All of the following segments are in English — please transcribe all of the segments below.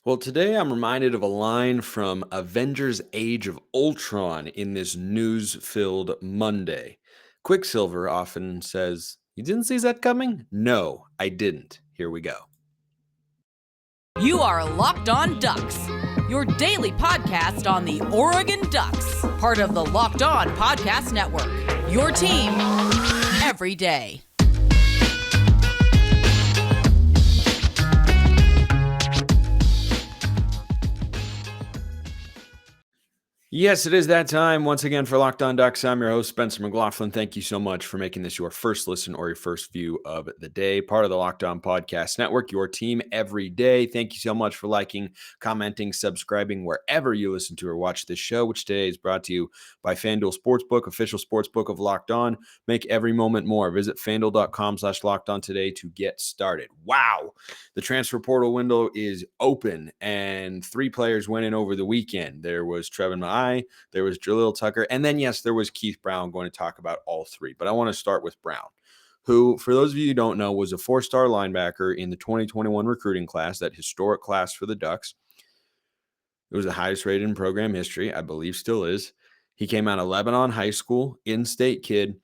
Well, today I'm reminded of a line from Avengers Age of Ultron in this news filled Monday. Quicksilver often says, "You didn't see that coming?" No, I didn't. Here we go. You are Locked On Ducks, your daily podcast on the Oregon Ducks, part of the Locked On Podcast Network. Your team every day. Yes, it is that time once again for Locked On Ducks. I'm your host, Spencer McLaughlin. Thank you so much for making this your first listen or your first view of the day. Part of the Locked On Podcast Network, your team every day. Thank you so much for liking, commenting, subscribing wherever you listen to or watch this show, which today is brought to you by FanDuel Sportsbook, official sportsbook of Locked On. Make every moment more. Visit FanDuel.com/LockedOn today to get started. Wow. The transfer portal window is open and 3 players went in over the weekend. There was Trevan, there was Jalil Tucker, and then, yes, there was Keith Brown. I'm going to talk about all 3, but I want to start with Brown, who, for those of you who don't know, was a 4-star linebacker in the 2021 recruiting class, that historic class for the Ducks. It was the highest rated in program history, I believe still is. He came out of Lebanon High School, in-state kid.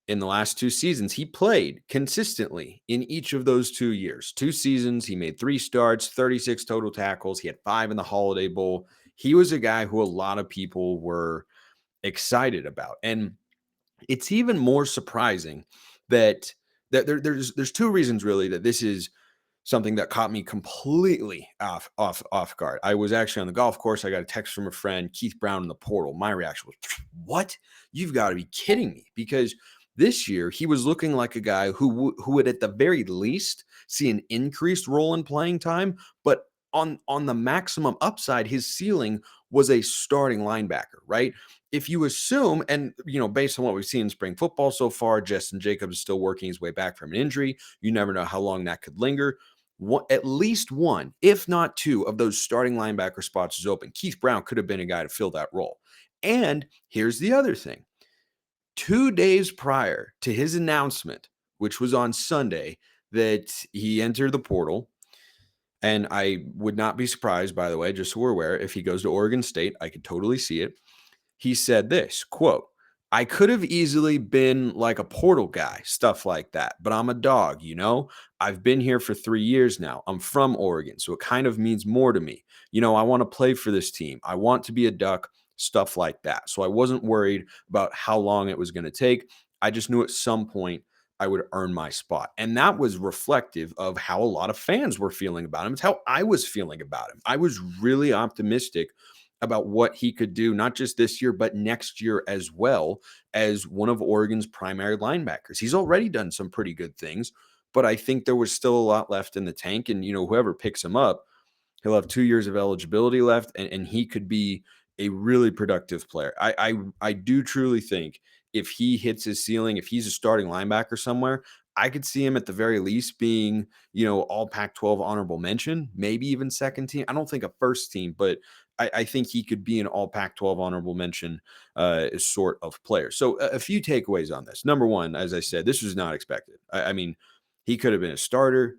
In the last 2 seasons, he played consistently in each of those 2 years. 2 seasons, he made 3 starts, 36 total tackles. He had 5 in the Holiday Bowl. He was a guy who a lot of people were excited about. And it's even more surprising that there's 2 reasons really that this is something that caught me completely off guard. I was actually on the golf course. I got a text from a friend, Keith Brown in the portal. My reaction was, "What? You've got to be kidding me!" Because this year he was looking like a guy who would at the very least see an increased role in playing time, but on the maximum upside, his ceiling was a starting linebacker, right? If you assume, and based on what we've seen in spring football so far, Justin Jacobs is still working his way back from an injury. You never know how long that could linger. At least one, if not 2, of those starting linebacker spots is open. Keith Brown could have been a guy to fill that role. And here's the other thing. 2 days prior to his announcement, which was on Sunday, that he entered the portal, and I would not be surprised, by the way, just so we're aware, if he goes to Oregon State, I could totally see it. He said this, quote, "I could have easily been like a portal guy, stuff like that, but I'm a dog, I've been here for 3 years now. I'm from Oregon, so it kind of means more to me. I want to play for this team. I want to be a Duck, stuff like that. So I wasn't worried about how long it was going to take. I just knew at some point I would earn my spot." And that was reflective of how a lot of fans were feeling about him. It's how I was feeling about him. I was really optimistic about what he could do, not just this year, but next year as well, as one of Oregon's primary linebackers. He's already done some pretty good things, but I think there was still a lot left in the tank. And, whoever picks him up, he'll have 2 years of eligibility left, and he could be a really productive player. I do truly think if he hits his ceiling, if he's a starting linebacker somewhere, I could see him at the very least being, all Pac-12 honorable mention, maybe even second team. I don't think a first team, but I think he could be an all Pac-12 honorable mention sort of player. So a few takeaways on this. Number one, as I said, this was not expected. I mean, he could have been a starter.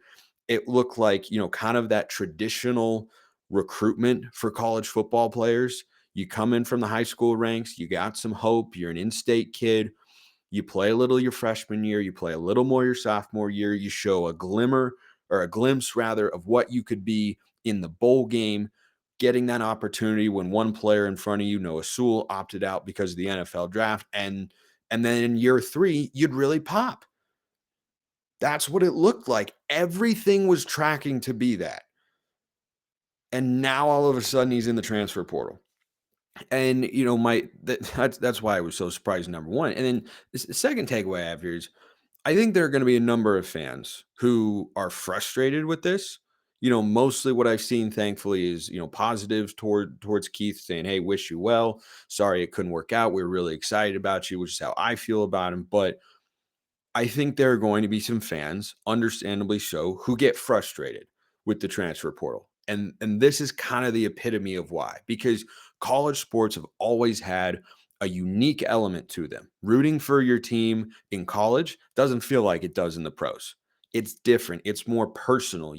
It looked like, kind of that traditional recruitment for college football players. You come in from the high school ranks, you got some hope, you're an in-state kid, you play a little your freshman year, you play a little more your sophomore year, you show a glimmer or a glimpse rather of what you could be in the bowl game, getting that opportunity when one player in front of you, Noah Sewell, opted out because of the NFL draft, and then in year 3, you'd really pop. That's what it looked like. Everything was tracking to be that. And now all of a sudden he's in the transfer portal. And that's why I was so surprised, number one. And then the second takeaway I have here is I think there are going to be a number of fans who are frustrated with this. Mostly what I've seen, thankfully, is positives towards Keith, saying, "Hey, wish you well. Sorry it couldn't work out. We're really excited about you," which is how I feel about him. But I think there are going to be some fans, understandably so, who get frustrated with the transfer portal. And this is kind of the epitome of why, because college sports have always had a unique element to them. Rooting for your team in college doesn't feel like it does in the pros. it's different. It's more personal.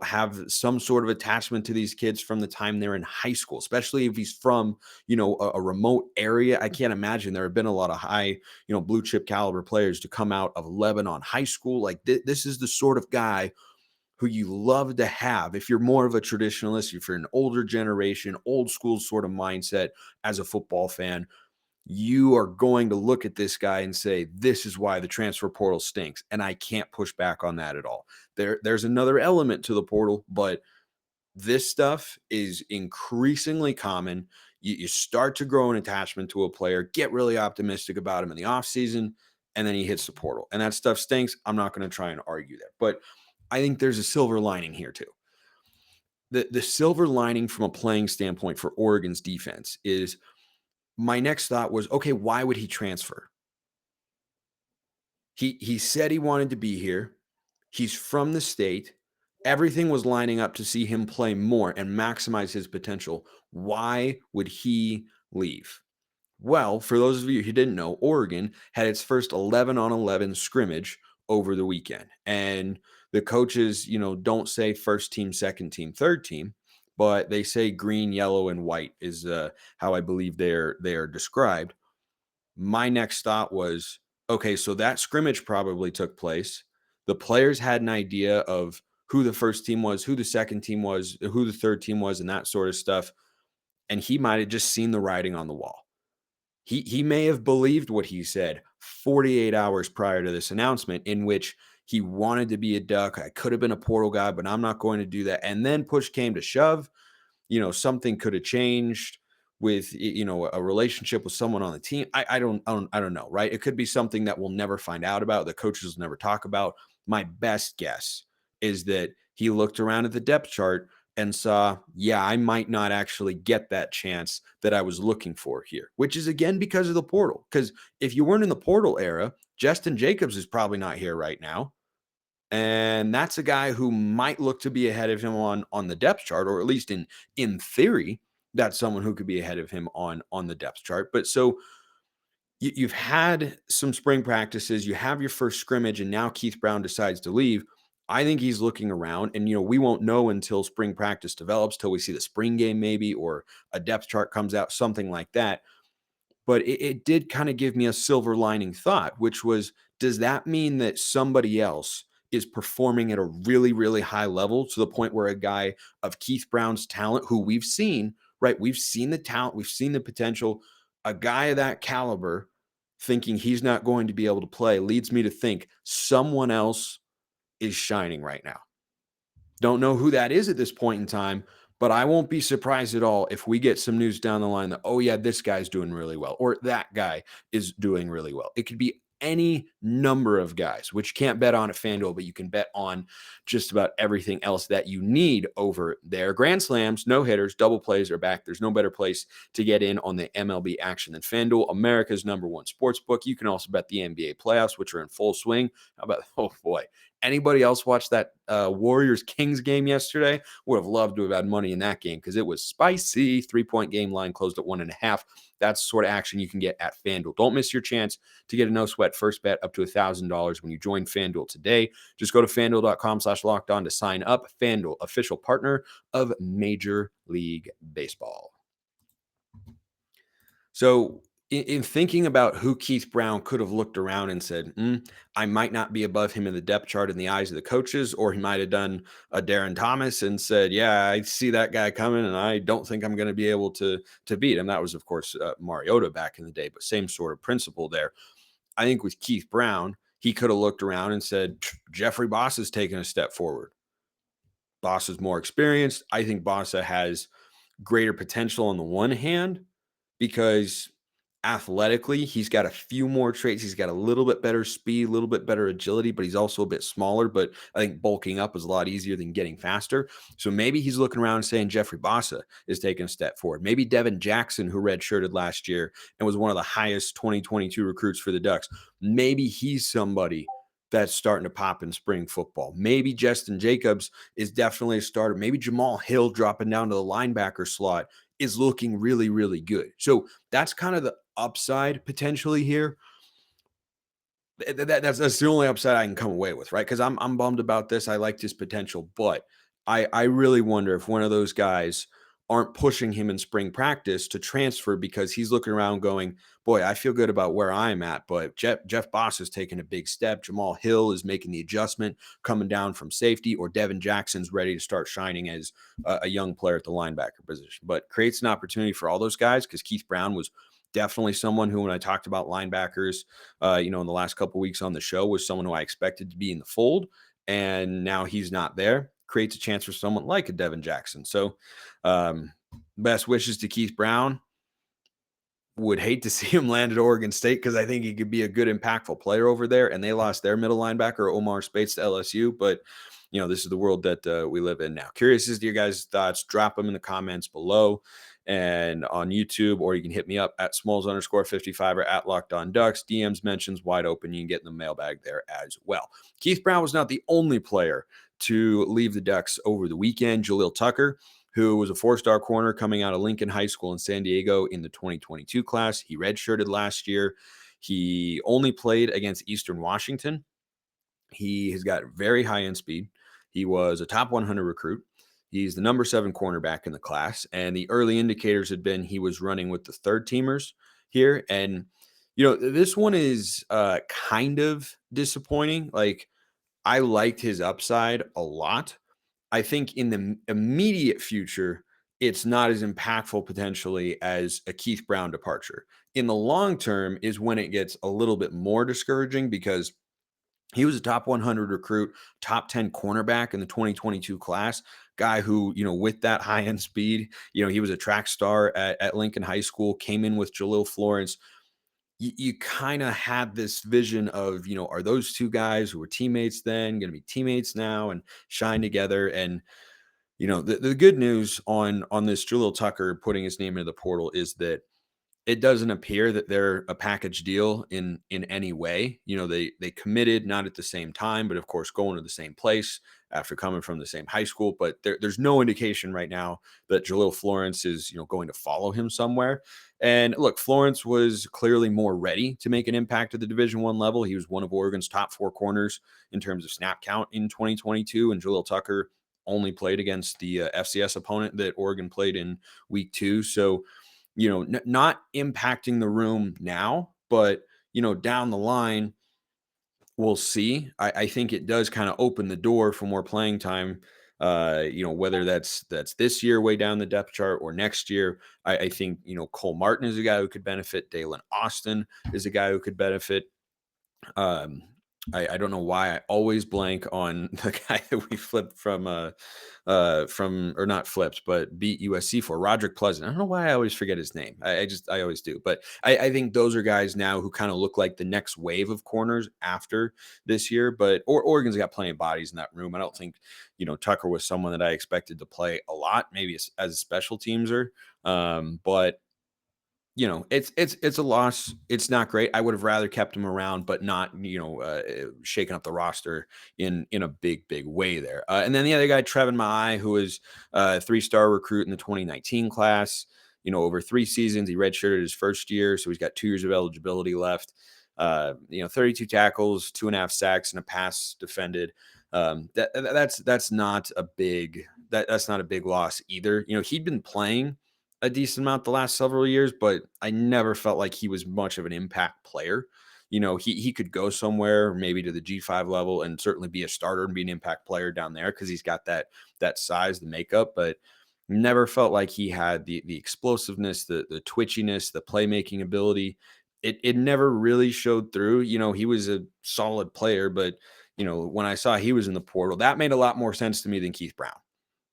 Have some sort of attachment to these kids from the time they're in high school, especially if he's from, a remote area. I can't imagine there have been a lot of high, blue chip caliber players to come out of Lebanon high school. Like this is the sort of guy who you love to have if you're more of a traditionalist, if you're an older generation, old school sort of mindset as a football fan. You are going to look at this guy and say, this is why the transfer portal stinks. And I can't push back on that at all. There's another element to the portal, but this stuff is increasingly common. You start to grow an attachment to a player, get really optimistic about him in the offseason, and then he hits the portal. And that stuff stinks. I'm not going to try and argue there. But I think there's a silver lining here, too. The silver lining from a playing standpoint for Oregon's defense is my next thought was, okay, why would he transfer? He said he wanted to be here. He's from the state. Everything was lining up to see him play more and maximize his potential. Why would he leave? Well, for those of you who didn't know, Oregon had its first 11-on-11 scrimmage over the weekend. And the coaches, don't say first team, second team, third team, but they say green, yellow, and white is how I believe they are described. My next thought was, okay, so that scrimmage probably took place. The players had an idea of who the first team was, who the second team was, who the third team was, and that sort of stuff. And he might have just seen the writing on the wall. He may have believed what he said 48 hours prior to this announcement, in which he wanted to be a Duck. I could have been a portal guy, but I'm not going to do that. And then push came to shove. Something could have changed with, a relationship with someone on the team. I don't know, right? It could be something that we'll never find out about, the coaches will never talk about. My best guess is that he looked around at the depth chart and saw, yeah, I might not actually get that chance that I was looking for here, which is again because of the portal. Because if you weren't in the portal era, Justin Jacobs is probably not here right now. And that's a guy who might look to be ahead of him on the depth chart, or at least in theory, that's someone who could be ahead of him on the depth chart. But so you've had some spring practices, you have your first scrimmage, and now Keith Brown decides to leave. I think he's looking around, and we won't know until spring practice develops, till we see the spring game maybe, or a depth chart comes out, something like that. But it did kind of give me a silver lining thought, which was, does that mean that somebody else is performing at a really, really high level, to the point where a guy of Keith Brown's talent, who we've seen, right? We've seen the talent, we've seen the potential, a guy of that caliber thinking he's not going to be able to play leads me to think someone else is shining right now. Don't know who that is at this point in time, but I won't be surprised at all if we get some news down the line that, oh yeah, this guy's doing really well, or that guy is doing really well. It could be any number of guys, which you can't bet on at FanDuel, but you can bet on just about everything else that you need over there. Grand slams, no hitters, double plays are back. There's no better place to get in on the MLB action than FanDuel, America's #1 sports book. You can also bet the NBA playoffs, which are in full swing. How about, oh boy, anybody else watch that Warriors-Kings game yesterday? Would have loved to have had money in that game, because it was spicy. 3-point game line closed at 1.5. That's the sort of action you can get at FanDuel. Don't miss your chance to get a no-sweat first bet up to $1,000 when you join FanDuel today. Just go to FanDuel.com/lockedon to sign up. FanDuel, official partner of Major League Baseball. So in thinking about who Keith Brown could have looked around and said, I might not be above him in the depth chart in the eyes of the coaches, or he might have done a Darren Thomas and said, yeah, I see that guy coming, and I don't think I'm going to be able to beat him. That was, of course, Mariota back in the day, but same sort of principle there. I think with Keith Brown, he could have looked around and said, Jeffrey Boss has taken a step forward. Boss is more experienced. I think Bossa has greater potential on the one hand, because athletically, he's got a few more traits. He's got a little bit better speed, a little bit better agility, but he's also a bit smaller. But I think bulking up is a lot easier than getting faster. So maybe he's looking around and saying Jeffrey Bossa is taking a step forward. Maybe Devin Jackson, who redshirted last year and was one of the highest 2022 recruits for the Ducks, maybe he's somebody that's starting to pop in spring football. Maybe Justin Jacobs is definitely a starter. Maybe Jamal Hill dropping down to the linebacker slot is looking really, really good. So that's kind of the upside potentially here. That's the only upside I can come away with, right? Because I'm bummed about this. I liked his potential, but I really wonder if one of those guys aren't pushing him in spring practice to transfer because he's looking around going, boy, I feel good about where I'm at, but Jeff Boss has taken a big step. Jamal Hill is making the adjustment coming down from safety, or Devin Jackson's ready to start shining as a young player at the linebacker position. But creates an opportunity for all those guys because Keith Brown was definitely someone who, when I talked about linebackers, in the last couple of weeks on the show, was someone who I expected to be in the fold, and now he's not there. Creates a chance for someone like a Devin Jackson. So, best wishes to Keith Brown. Would hate to see him land at Oregon State because I think he could be a good, impactful player over there. And they lost their middle linebacker, Omar Spates, to LSU. But, this is the world that we live in now. Curious as to your guys' thoughts. Drop them in the comments below and on YouTube, or you can hit me up at Smalls_55 or at Locked On Ducks. DMs mentions wide open. You can get in the mailbag there as well. Keith Brown was not the only player to leave the Ducks over the weekend. Jalil Tucker, who was a four-star corner coming out of Lincoln High School in San Diego in the 2022 class. He redshirted last year. He only played against Eastern Washington. He has got very high end speed. He was a top 100 recruit. He's the number 7 cornerback in the class. And the early indicators had been he was running with the third teamers here. And, this one is kind of disappointing. Like, I liked his upside a lot. I think in the immediate future, it's not as impactful potentially as a Keith Brown departure. In the long term is when it gets a little bit more discouraging because he was a top 100 recruit, top 10 cornerback in the 2022 class, guy who, with that high end speed, he was a track star at Lincoln High School, came in with Jalil Florence. You kind of had this vision of, are those two guys who were teammates then going to be teammates now and shine together? And, the good news on this Jalil Tucker putting his name into the portal is that it doesn't appear that they're a package deal in any way. They committed not at the same time, but of course going to the same place after coming from the same high school. But there's no indication right now that Jalil Florence is going to follow him somewhere. And look, Florence was clearly more ready to make an impact at the Division I level. He was one of Oregon's top 4 corners in terms of snap count in 2022, and Jalil Tucker only played against the FCS opponent that Oregon played in week 2. So not impacting the room now, but, down the line, we'll see. I think it does kind of open the door for more playing time, whether that's this year way down the depth chart or next year. I think, Cole Martin is a guy who could benefit. Dalen Austin is a guy who could benefit. I don't know why I always blank on the guy that we flipped from or not flipped, but beat USC for, Roderick Pleasant. I don't know why I always forget his name. I always do. But I think those are guys now who kind of look like the next wave of corners after this year. But Oregon's got plenty of bodies in that room. I don't think, Tucker was someone that I expected to play a lot, maybe as a special teamser. But it's a loss. It's not great. I would have rather kept him around, but not, shaking up the roster in a big way there. And then the other guy, Trevan, who was a 3-star recruit in the 2019 class, over 3 seasons. He redshirted his first year, so he's got 2 years of eligibility left. 32 tackles, 2.5 sacks, and a pass defended. That's not a big loss either. He'd been playing a decent amount the last several years, but I never felt like he was much of an impact player. He could go somewhere, maybe to the G5 level, and certainly be a starter and be an impact player down there because he's got that size, the makeup, but never felt like he had the explosiveness, the twitchiness, the playmaking ability. It never really showed through. He was a solid player, but when I saw he was in the portal, that made a lot more sense to me than Keith Brown.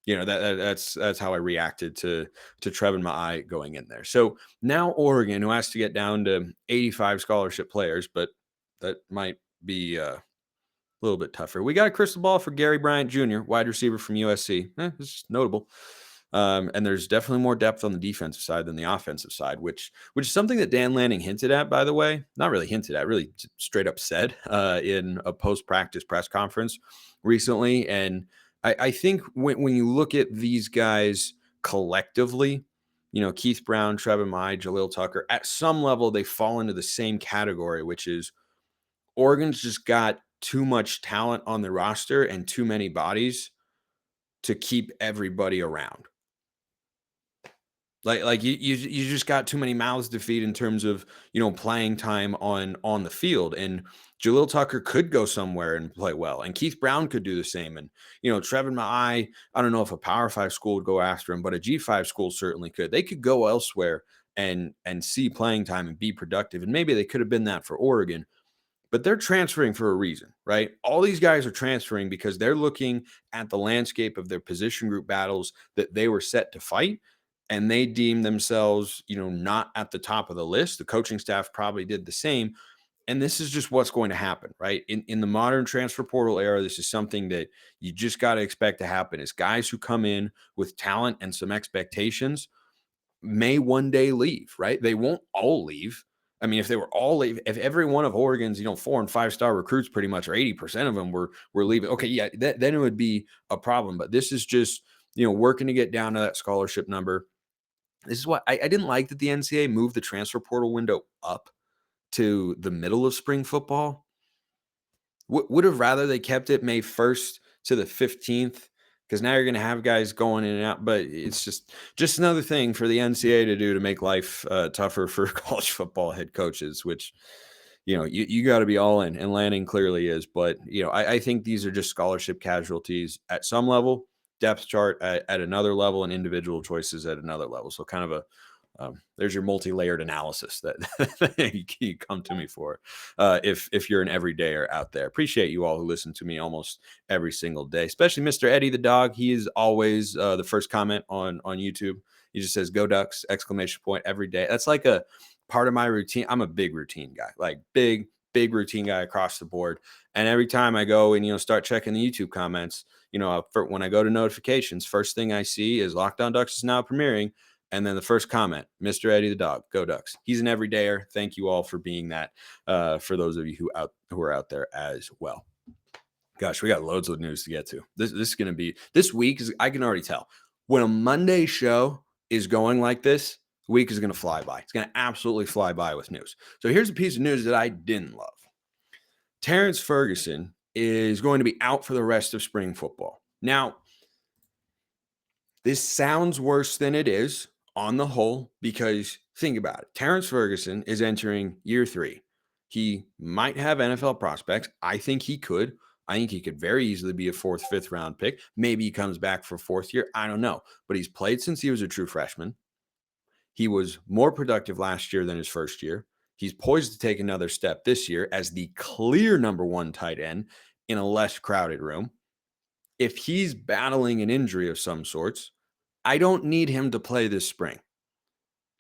That's how I reacted to Trevin going in there. So now Oregon, who has to get down to 85 scholarship players, but that might be a little bit tougher. We got a crystal ball for Gary Bryant Jr., wide receiver from USC. It's notable. And there's definitely more depth on the defensive side than the offensive side, which is something that Dan Lanning hinted at, by the way. Not really hinted at, really straight up said in a post-practice press conference recently. And I think when you look at these guys collectively, Keith Brown, Trevin, Jalil Tucker, at some level, they fall into the same category, which is Oregon's just got too much talent on the roster and too many bodies to keep everybody around. Like you just got too many mouths to feed in terms of, playing time on the field. And Jalil Tucker could go somewhere and play well. And Keith Brown could do the same. And, Trevin, I don't know if a Power 5 school would go after him, but a G5 school certainly could. They could go elsewhere and see playing time and be productive. And maybe they could have been that for Oregon. But they're transferring for a reason, right? All these guys are transferring because they're looking at the landscape of their position group battles that they were set to fight, and they deem themselves, not at the top of the list. The coaching staff probably did the same. And this is just what's going to happen, right? In the modern transfer portal era, this is something that you just got to expect to happen is guys who come in with talent and some expectations may one day leave, right? They won't all leave. I mean, if they were all leave, if every one of Oregon's, 4 and 5 star recruits pretty much, or 80% of them were leaving, okay, yeah, then it would be a problem. But this is just, working to get down to that scholarship number. This is what I didn't like that the NCAA moved the transfer portal window up to the middle of spring football. Would have rather they kept it May 1st to the 15th, because now you're going to have guys going in and out. But it's just another thing for the NCAA to do to make life tougher for college football head coaches, which, you got to be all in, and Lanning clearly is. But, I think these are just scholarship casualties at some level, depth chart at another level, and individual choices at another level. So kind of there's your multi-layered analysis that you come to me for if you're an everydayer out there. Appreciate you all who listen to me almost every single day, especially Mr. Eddie the dog. He is always the first comment on YouTube. He just says, "Go Ducks!" ! Every day. That's like a part of my routine. I'm a big routine guy, like big routine guy across the board. And every time I go and start checking the YouTube comments, when I go to notifications, first thing I see is Locked On Ducks is now premiering. And then the first comment, Mr. Eddie the dog, go Ducks. He's an everydayer. Thank you all for being that. For those of you who are out there as well. Gosh, we got loads of news to get to. This is going to be this week. I can already tell when a Monday show is going like this. Week is going to fly by. It's going to absolutely fly by with news. So here's a piece of news that I didn't love. Terence Ferguson is going to be out for the rest of spring football. Now, this sounds worse than it is on the whole, because think about it. Terence Ferguson is entering year 3. He might have NFL prospects. I think he could. I think he could very easily be a 4th, 5th round pick. Maybe he comes back for 4th year. I don't know. But he's played since he was a true freshman. He was more productive last year than his first year. He's poised to take another step this year as the clear number 1 tight end in a less crowded room. If he's battling an injury of some sorts, I don't need him to play this spring.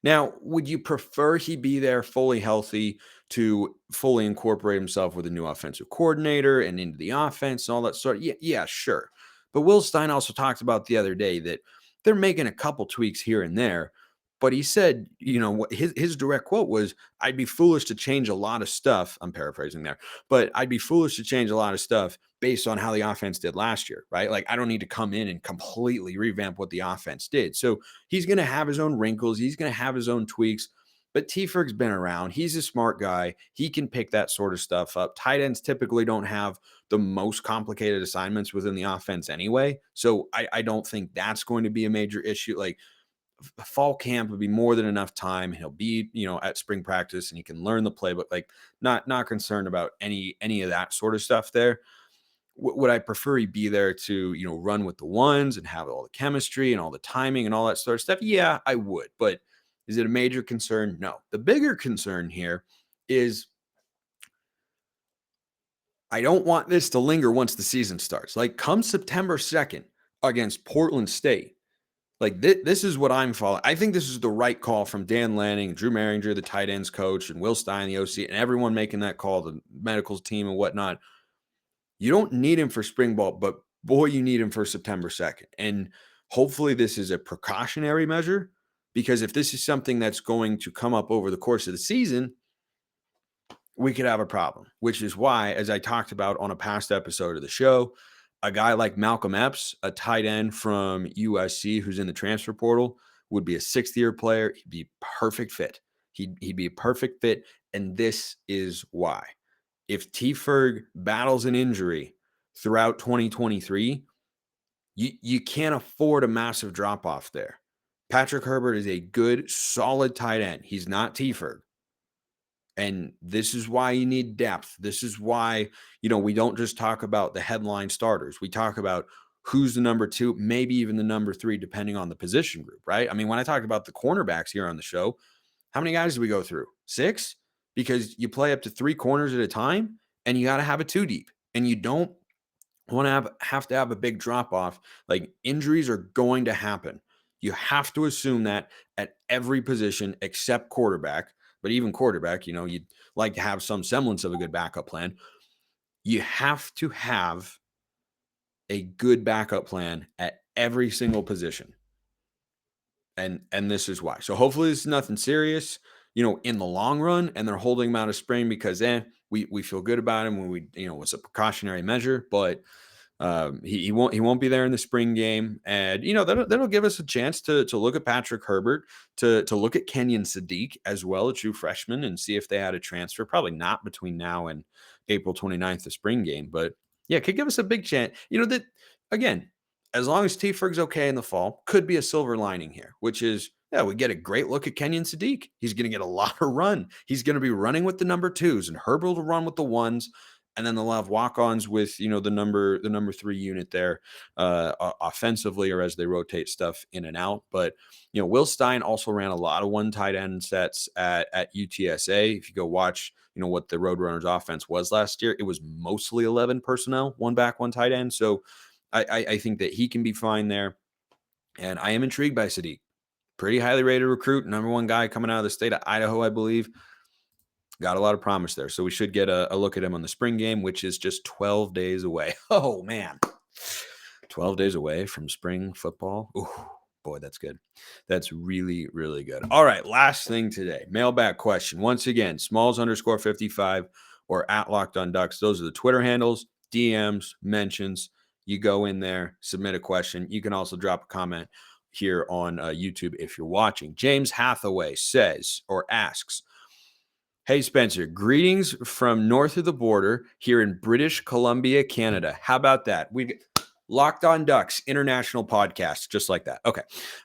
Now, would you prefer he be there fully healthy to fully incorporate himself with a new offensive coordinator and into the offense and all that sort? Yeah, sure. But Will Stein also talked about the other day that they're making a couple tweaks here and there. But he said, his direct quote was, "I'd be foolish to change a lot of stuff." I'm paraphrasing there, but I'd be foolish to change a lot of stuff based on how the offense did last year, right? Like, I don't need to come in and completely revamp what the offense did. So he's going to have his own wrinkles. He's going to have his own tweaks. But T-Ferg's been around. He's a smart guy. He can pick that sort of stuff up. Tight ends typically don't have the most complicated assignments within the offense anyway. So I don't think that's going to be a major issue. Like, fall camp would be more than enough time. He'll be, at spring practice, and he can learn the playbook. Like, not concerned about any of that sort of stuff there. Would I prefer he be there to, run with the ones and have all the chemistry and all the timing and all that sort of stuff? Yeah, I would. But is it a major concern? No. The bigger concern here is I don't want this to linger once the season starts. Like, come September 2nd against Portland State, like, this is what I'm following. I think this is the right call from Dan Lanning, Drew Maringer, the tight ends coach, and Will Stein, the OC, and everyone making that call, the medicals team and whatnot. You don't need him for spring ball, but boy, you need him for September 2nd. And hopefully this is a precautionary measure, because if this is something that's going to come up over the course of the season, we could have a problem, which is why, as I talked about on a past episode of the show, a guy like Malcolm Epps, a tight end from USC who's in the transfer portal, would be a 6th-year player. He'd be perfect fit. He'd be a perfect fit, and this is why. if T. Ferg battles an injury throughout 2023, you can't afford a massive drop off there. Patrick Herbert is a good, solid tight end. He's not T. Ferg. And this is why you need depth. This is why, we don't just talk about the headline starters. We talk about who's the number 2, maybe even the number 3, depending on the position group, right? I mean, when I talk about the cornerbacks here on the show, how many guys do we go through? 6? Because you play up to 3 corners at a time and you got to have a 2 deep. And you don't want to have to have a big drop off. Like, injuries are going to happen. You have to assume that at every position except quarterback. But even quarterback, you'd like to have some semblance of a good backup plan. You have to have a good backup plan at every single position. And this is why. So hopefully this is nothing serious, in the long run, and they're holding him out of spring because we feel good about him when we, it's a precautionary measure, but he won't be there in the spring game. And, that'll give us a chance to look at Patrick Herbert, to look at Kenyon Sadiq as well, a true freshman, and see if they had a transfer. Probably not between now and April 29th, the spring game, but yeah, could give us a big chance. That, again, as long as T. Ferg's okay in the fall, could be a silver lining here, which is, we get a great look at Kenyon Sadiq. He's going to get a lot of run. He's going to be running with the number 2s, and Herbert will run with the 1s. And then they'll have walk-ons with, the number 3 unit there offensively, or as they rotate stuff in and out. But, Will Stein also ran a lot of 1 tight end sets at UTSA. If you go watch, what the Roadrunners offense was last year, it was mostly 11 personnel, 1 back, 1 tight end. So I think that he can be fine there. And I am intrigued by Sadiq. Pretty highly rated recruit, number 1 guy coming out of the state of Idaho, I believe. Got a lot of promise there. So we should get a look at him on the spring game, which is just 12 days away. Oh, man. 12 days away from spring football. Ooh, boy, that's good. That's really, really good. All right, last thing today. Mailbag question. Once again, Smalls_55 or at Locked On Ducks. Those are the Twitter handles, DMs, mentions. You go in there, submit a question. You can also drop a comment here on YouTube if you're watching. James Hathaway says or asks, hey, Spencer, greetings from north of the border here in British Columbia, Canada. How about that? We Locked On Ducks, international podcast, just like that. Okay.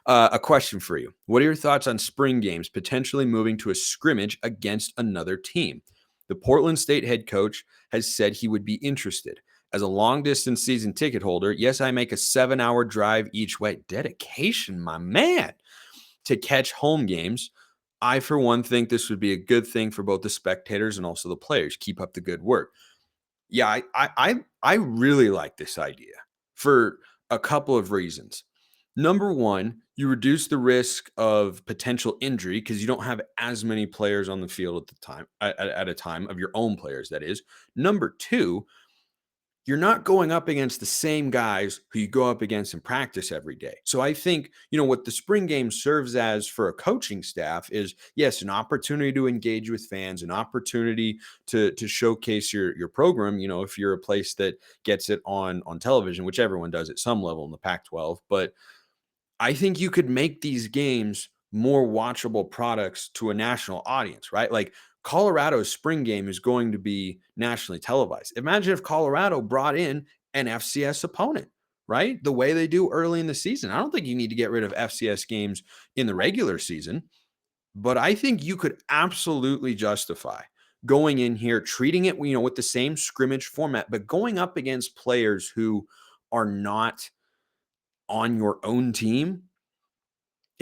A question for you. What are your thoughts on spring games potentially moving to a scrimmage against another team? The Portland State head coach has said he would be interested. As a long-distance season ticket holder, yes, I make a 7-hour drive each way. Dedication, my man, to catch home games. I, for one, think this would be a good thing for both the spectators and also the players. Keep up the good work. Yeah, I really like this idea for a couple of reasons. Number 1, you reduce the risk of potential injury because you don't have as many players on the field at the time, at a time of your own players, that is. Number 2, you're not going up against the same guys who you go up against in practice every day. So I think, what the spring game serves as for a coaching staff is, yes, an opportunity to engage with fans, an opportunity to showcase your program, if you're a place that gets it on television, which everyone does at some level in the Pac-12. But I think you could make these games more watchable products to a national audience, right? Like, Colorado's spring game is going to be nationally televised. Imagine if Colorado brought in an FCS opponent, right? The way they do early in the season. I don't think you need to get rid of FCS games in the regular season, but I think you could absolutely justify going in here, treating it, with the same scrimmage format, but going up against players who are not on your own team.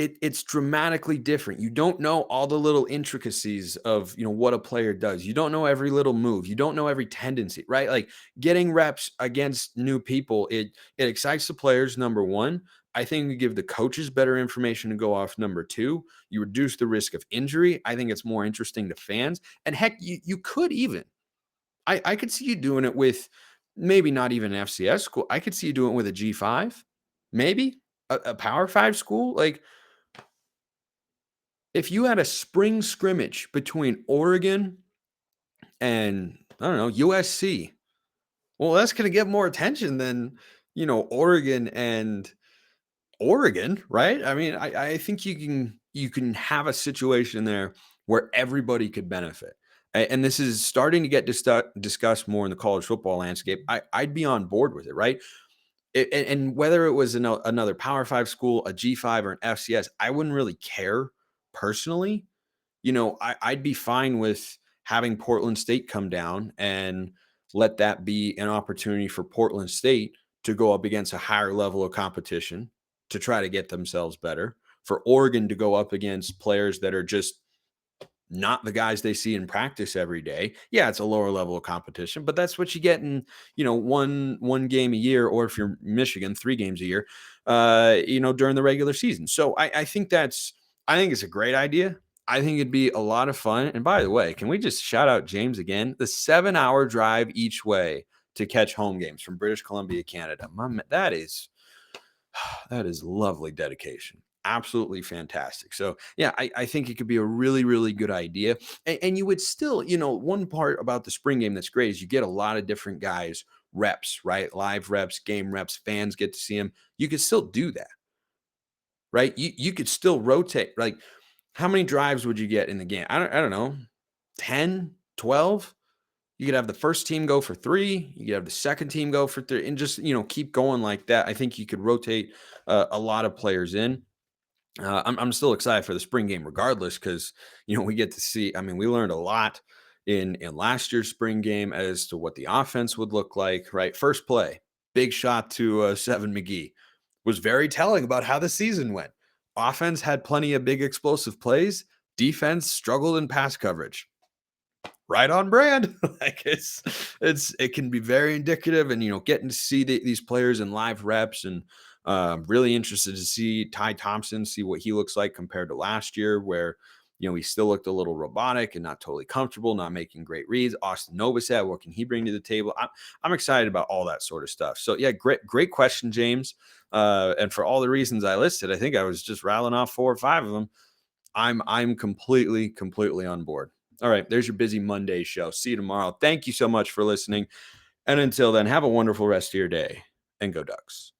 It's dramatically different. You don't know all the little intricacies of, what a player does. You don't know every little move. You don't know every tendency, right? Like, getting reps against new people, it excites the players, number 1. I think you give the coaches better information to go off, number 2. You reduce the risk of injury. I think it's more interesting to fans. And heck, you could even, I could see you doing it with maybe not even an FCS school. I could see you doing it with a G5, maybe a Power 5 school. Like, if you had a spring scrimmage between Oregon and, I don't know, USC, well, that's going to get more attention than, Oregon and Oregon, right? I mean, I think you can have a situation there where everybody could benefit. And this is starting to get discussed more in the college football landscape. I'd be on board with it, right? And whether it was another Power Five school, a G5, or an FCS, I wouldn't really care personally. I'd be fine with having Portland State come down and let that be an opportunity for Portland State to go up against a higher level of competition to try to get themselves better, for Oregon to go up against players that are just not the guys they see in practice every day. Yeah, it's a lower level of competition, but that's what you get in, one game a year, or if you're Michigan, 3 games a year, during the regular season. So I think it's a great idea. I think it'd be a lot of fun. And by the way, can we just shout out James again? The 7-hour drive each way to catch home games from British Columbia, Canada. That is lovely dedication. Absolutely fantastic. So yeah, I think it could be a really, really good idea. And you would still, one part about the spring game that's great is you get a lot of different guys reps, right? Live reps, game reps, fans get to see them. You could still do that, right? You could still rotate. Like, how many drives would you get in the game? I don't know, 10, 12. You could have the first team go for 3. You could have the second team go for 3, and just keep going like that. I think you could rotate a lot of players in. I'm still excited for the spring game, regardless, because we get to see. I mean, we learned a lot in last year's spring game as to what the offense would look like. Right, first play, big shot to Seven McGee, was very telling about how the season went. Offense had plenty of big explosive plays. Defense struggled in pass coverage. Right on brand. Like, it can be very indicative, and getting to see these players in live reps, and really interested to see Ty Thompson, see what he looks like compared to last year, where he still looked a little robotic and not totally comfortable, not making great reads. Austin Novosad, what can he bring to the table? I'm excited about all that sort of stuff. So yeah, great question, James. And for all the reasons I listed, I think I was just rattling off 4 or 5 of them. I'm completely on board. All right, there's your busy Monday show. See you tomorrow. Thank you so much for listening. And until then, have a wonderful rest of your day, and go Ducks.